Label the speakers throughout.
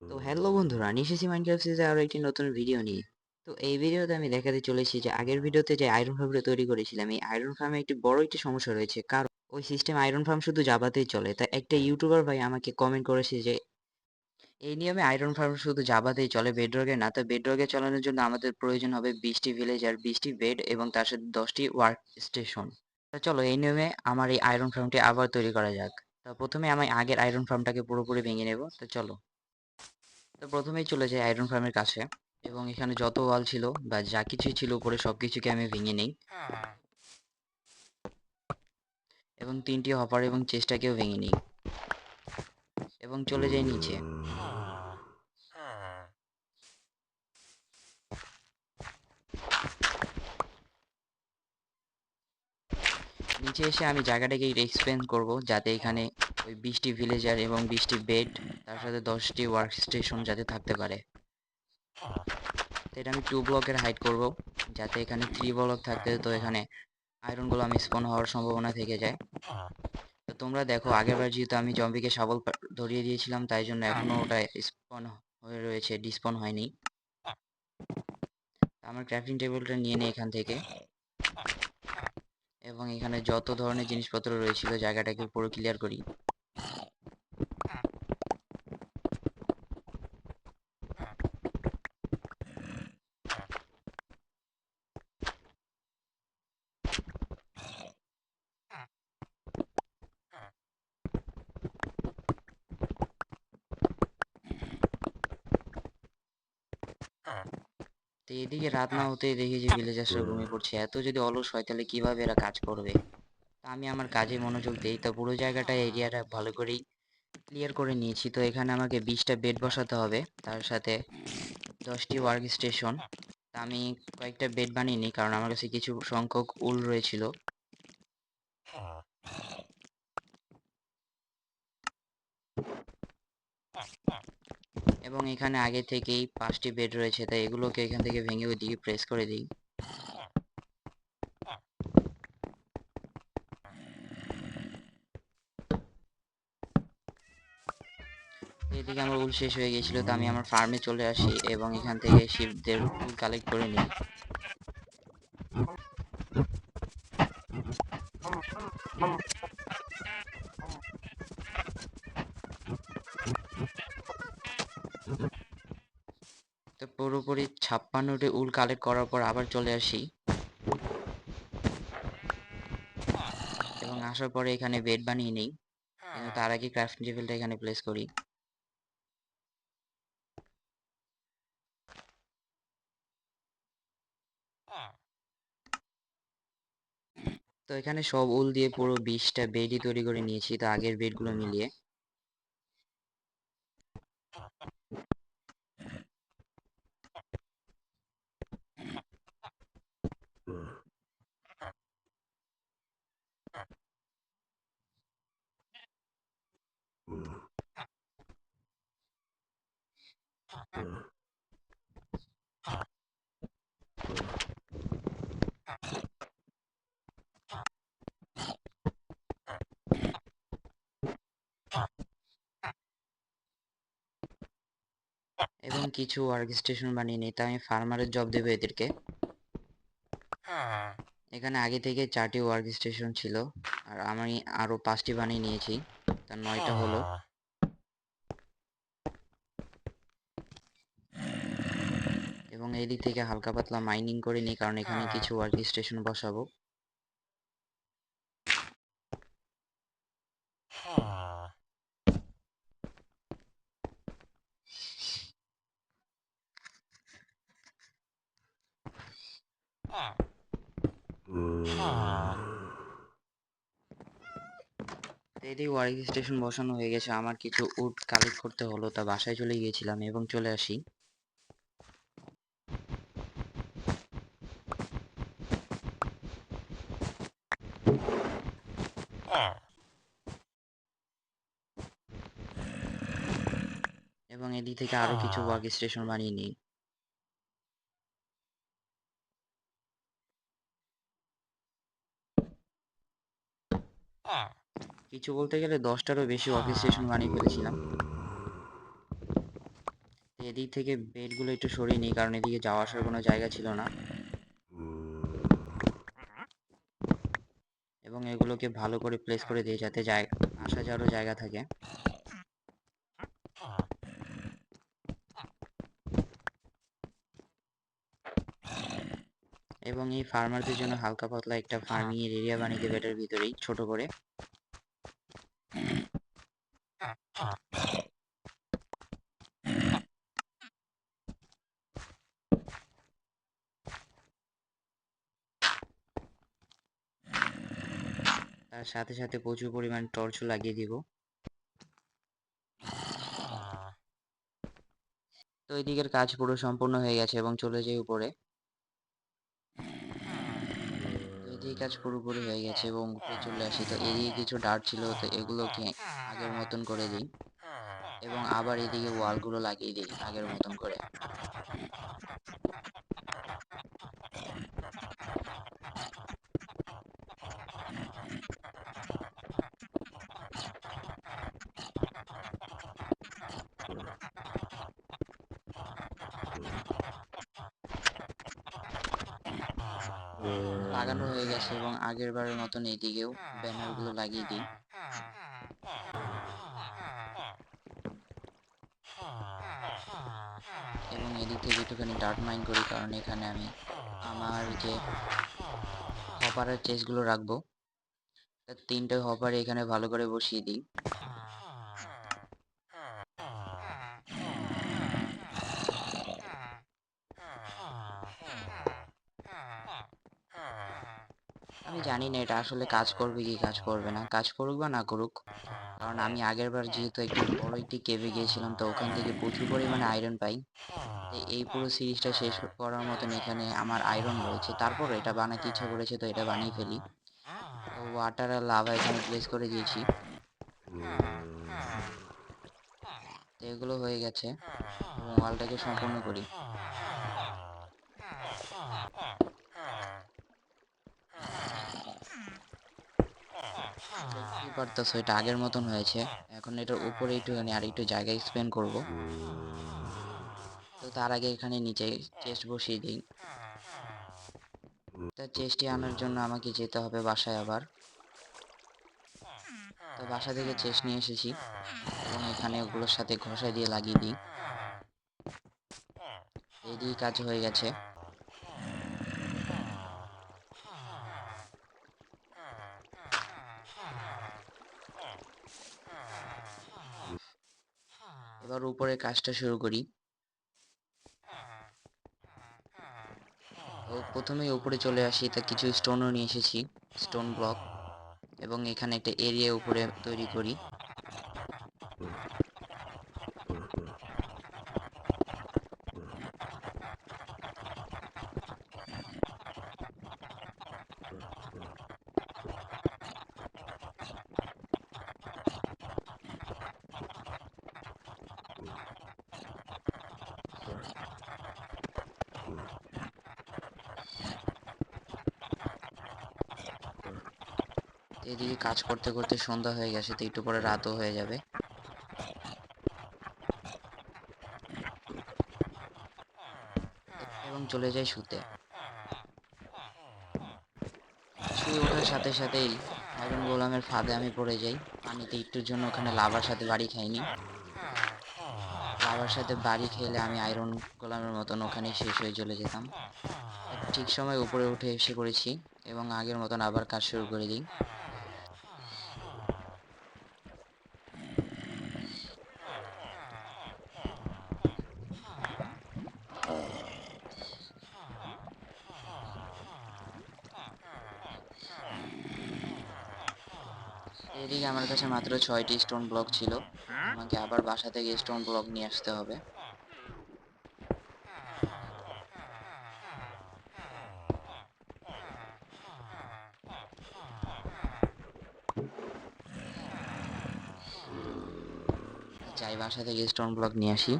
Speaker 1: তো হ্যালো বন্ধুরা, নিশেষি মাইনক্রাফট সিরিজে আরো একটি নতুন ভিডিও নিয়ে। তো এই ভিডিওতে আমি দেখাতে চলেছি যে আগের ভিডিওতে যে আয়রন ফার্মটা তৈরি করেছিলাম, এই আয়রন ফার্মে একটি বড় একটি সমস্যা রয়েছে, কারণ ওই সিস্টেম আয়রন ফার্ম শুধু জাভাতেই চলে। তাই একটা ইউটিউবার ভাই আমাকে কমেন্ট করেছে যে এই নিয়মে আয়রন ফার্ম শুধু জাভাতেই চলে, বেডরগে না। তো বেডরগে চালানোর জন্য আমাদের প্রয়োজন হবে 20টি ভিলেজ আর 20টি বেড এবং তার সাথে 10টি ওয়ার্ক স্টেশন। তো চলো এই নিয়মে আমার এই আয়রন ফার্মটি আবার তৈরি করা যাক। তো প্রথমে আমি আগের আয়রন ফার্মটাকে পুরোপুরি ভেঙে নেব। তো চলো, তো প্রথমেই চলে যাই আয়রন ফার্মের কাছে এবং এখানে যত ওয়াল ছিল বা যা কিছুই ছিল উপরে সবকিছুকে আমি ভেঙে নেই এবং 3টি হপার এবং চেস্টটাকেও ভেঙে নেই এবং চলে যাই নিচে। নিচে এসে আমি জায়গাটাকে এক্সপ্যান্ড করব যাতে এখানে ওই 20টি ভিলেজার এবং 20টি বেড তার সাথে 10টি ওয়ার্ক স্টেশন যাতে থাকতে পারে। তো এটা আমি 2 ব্লকের হাইট করব যাতে এখানে 3 ব্লক থাকতে, তো এখানে আয়রনগুলো আমি স্পন হওয়ার সম্ভাবনা থেকে যায়। তো তোমরা দেখো আগেরবার যেহেতু আমি জম্বিকে শাবল ধরিয়ে দিয়েছিলাম, তাই জন্য এখনো ওটা স্পন হয়ে রয়েছে, ডিস্পন হয়নি। আমার ক্রাফটিং টেবিলটা নিয়ে নিই এখান থেকে এবং এখানে যত ধরনের জিনিসপত্র রয়েছিল জায়গাটাকে পুরো ক্লিয়ার করি। তো এদিকে রাত না হতেই দেখি যে ভিলেজার্সরা ঘুমিয়ে পড়ছে। এত যদি অলস হয় তাহলে কিভাবে এরা কাজ করবে? তা আমি আমার কাজে মনোযোগ দেই। তো পুরো জায়গাটা এরিয়াটা ভালো করেই ক্লিয়ার করে নিয়েছি। তো এখানে আমাকে 20টা বেড বসাতে হবে, তার সাথে 10টি ওয়ার্ক স্টেশন। তা আমি কয়েকটা বেড বানিয়ে নিই কারণ আমার কাছে কিছু সংখ্যক উল রয়েছিল। এবং এখানে আগে থেকেই 5টি বেড রয়েছে, তাই এগুলোকে এখান থেকে ভেঙে ওইদিকে প্রেস করে দিই। এদিকে আমার উল শেষ হয়ে গেছিল, তো আমি আমার ফার্মে চলে আসি এবং এখান থেকে শিপদের উল কালেক্ট করে নিই। তো পুরোপুরি 56টি উল কালেক্ট করার পর আবার চলে আসি এবং আসার পরে এখানে বেড বানিয়ে নিই, কিন্তু তার আগে ক্রাফটিং টেবিলটা এখানে প্লেস করি। তো এখানে সব উল দিয়ে পুরো 20টা বেডই তৈরি করে নিয়েছি, তো আগের বেডগুলো মিলিয়ে। এবং কিছু ওয়ার্ক স্টেশন বানিয়ে নিই, তাই আমি ফার্মারের জব দেবো এদেরকে। এখানে আগে থেকে 4টি ওয়ার্ক স্টেশন ছিল আর আমি আরো 5টি বানিয়ে নিয়েছি, তার 9টা হলো। এবং এই দিক থেকে হালকা পাতলা মাইনিং করে নিই কারণ এখানে কিছু ওয়ার্ক স্টেশন বসাবো। তো এদিকে ওয়ার্ক স্টেশন বসানো হয়ে গেছে, আমার কিছু উড কালেক্ট করতে হলো, তা বাসায় চলে গিয়েছিলাম এবং চলে আসি। এবং এদিক থেকে আরো কিছু ওয়ার্ক স্টেশন বানিয়ে নিই। কিছু বলতে গেলে 10টারও বেশি ওয়ার্ক স্টেশন বানিয়ে ফেলেছিলাম। এদিক থেকে বেডগুলো একটু সরিয়ে নিই, কারণ এদিকে যাওয়া আসার কোনো জায়গা ছিল না, এবং এগুলোকে ভালো করে প্লেস করে দিই যাতে আসা যাওয়ারও জায়গা থাকে। এবং এই ফার্মারদের জন্য হালকা পাতলা একটা ফার্মিং এর এরিয়া বানিয়ে দেবে এটার ভিতরেই ছোট করে। তার সাথে সাথে প্রচুর পরিমাণ টর্চও লাগিয়ে দিব। তো এই দিকের কাজ পুরো সম্পূর্ণ হয়ে গেছে এবং চলে যাই উপরে। তো এদিকে কাজ পুরোপুরি হয়ে গেছে এবং উপরে চলে আসি। তো এদিকে কিছু ডার্ট ছিল, তো এগুলোকে আগের মতন করে দিই এবং আবার এদিকে ওয়ালগুলো লাগিয়ে দিই আগের মতন করে। লাগানো হয়ে গেছে এবং আগের বারের মতন এইদিকেও ব্যানারগুলো লাগিয়ে দিই। এবং এদিক থেকে একটুখানি ডার্ট মাইন করি, কারণ এখানে আমি আমার যে হপারের চেস্টগুলো রাখবো, তার 3টে হপার এখানে ভালো করে বসিয়ে দিই। আমি জানি না এটা আসলে কাজ করবে কি কাজ করবে না, কাজ করুক বা না করুক, কারণ আমি আগের বার যেহেতু একটি বড় একটি কেভে গিয়েছিলাম, তো ওখান থেকে প্রচুর পরিমাণে আয়রন পাই। এই পুরো সিরিজটা শেষ করার মতন এখানে আমার আয়রন রয়েছে। তারপর এটা বানাতে ইচ্ছা করেছে, তো এটা বানিয়ে ফেলি। তো ওয়াটার আর লাভা এখানে প্লেস করে দিয়েছি। তো এগুলো হয়ে গেছে এবং ওয়ালটাকে সম্পূর্ণ করি। দেখতেই পারতেছো এটা আগের মতন হয়েছে। এখন এটার উপরে একটুখানি আর একটু জায়গা এক্সপ্যান্ড করব। তো তার আগে এখানে নিচে চেস্ট বসিয়ে দিই। তা চেস্টে আনার জন্য আমাকে যেতে হবে বাসায় আবার। তো বাসা থেকে চেস্ট নিয়ে এসেছি এবং এখানে ওগুলোর সাথে ঘষা দিয়ে লাগিয়ে দিই। এদিকে কাজ হয়ে গেছে। এবার উপরে কাজটা শুরু করি। তো প্রথমেই উপরে চলে আসি, তা কিছু স্টোনও নিয়ে এসেছি, স্টোন ব্লক, এবং এখানে একটা এরিয়া উপরে তৈরি করি। এদিকে কাজ করতে করতে সন্ধ্যা হয়ে গেছে, তো একটু পরে রাতও হয়ে যাবে এবং চলে যাই শুতে। শুয়ে ওঠার সাথে সাথেই আয়রন গোলামের ফাঁদে আমি পড়ে যাই। পানিতে একটুর জন্য ওখানে লাভার সাথে বাড়ি খাইনি। লাভার সাথে বাড়ি খেলে আমি আয়রন গোলামের মতন ওখানে শেষ হয়ে চলে যেতাম। ঠিক সময় উপরে উঠে এসে পড়েছি এবং আগের মতন আবার কাজ শুরু করে দিই। এদিকে আমার কাছে মাত্র 6টি স্টোন ব্লক ছিল, আমাকে আবার বাসা থেকে স্টোন ব্লক নিয়ে আসতে হবে। যাই বাসা থেকে স্টোন ব্লক নিয়ে আসি।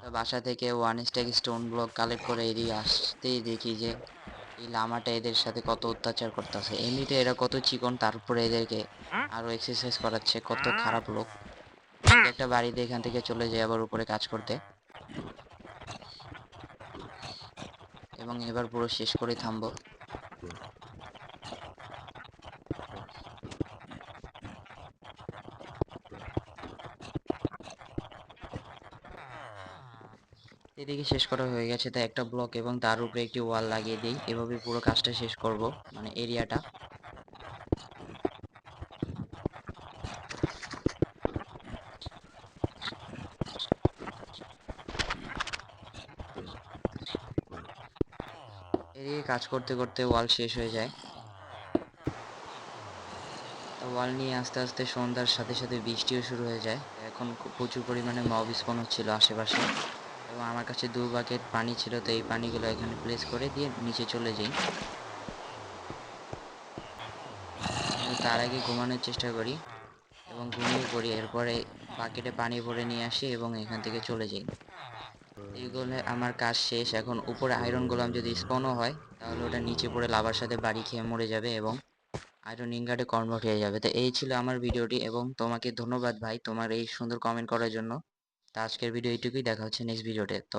Speaker 1: তো বাসা থেকে 1 স্ট্যাক স্টোন ব্লক কালেক্ট করে এদিকে আসতেই দেখি যে এই লামাটা এদের সাথে কত অত্যাচার করতেছে। এমনিতে এরা কত চিকন, তারপরে এদেরকে আরো এক্সারসাইজ করাচ্ছে, কত খারাপ লোক। একটা বাড়ি দিয়ে এখান থেকে চলে যাই আবার উপরে কাজ করতে, এবং এবার পুরো শেষ করে থামবো। এদিকে শেষ করা হয়ে গেছে, তাই একটা ব্লক এবং তার উপরে একটি ওয়াল লাগিয়ে দিই। এভাবে পুরো কাজটা শেষ করব, মানে এরিয়াটা। এদিকে কাজ করতে করতে ওয়াল শেষ হয়ে যায়। তো ওয়াল নিয়ে আস্তে আস্তে সন্ধ্যার সাথে সাথে বৃষ্টিও শুরু হয়ে যায়। এখন খুব প্রচুর পরিমাণে মব স্পন হচ্ছিল আশেপাশে, এবং আমার কাছে 2 বাকেট পানি ছিল, তো এই পানিগুলো এখানে প্লেস করে দিয়ে নিচে চলে যাই। কিন্তু তার আগে ঘুমানোর চেষ্টা করি এবং ঘুমিয়ে পড়ি। এরপরে বাকেটে পানি ভরে নিয়ে আসি এবং এখান থেকে চলে যাই। এইগুলো আমার কাজ শেষ। এখন উপরে আয়রন গোলাম যদি স্পনও হয়, তাহলে ওটা নিচে পড়ে লাভার সাথে বাড়ি খেয়ে মরে যাবে এবং আয়রন ইনগটে কনভার্ট হয়ে যাবে। তো এই ছিল আমার ভিডিওটি, এবং তোমাকে ধন্যবাদ ভাই তোমার এই সুন্দর কমেন্ট করার জন্য। তো আজকের ভিডিও এইটুকুই, দেখা হচ্ছে নেক্সট ভিডিওতে। তো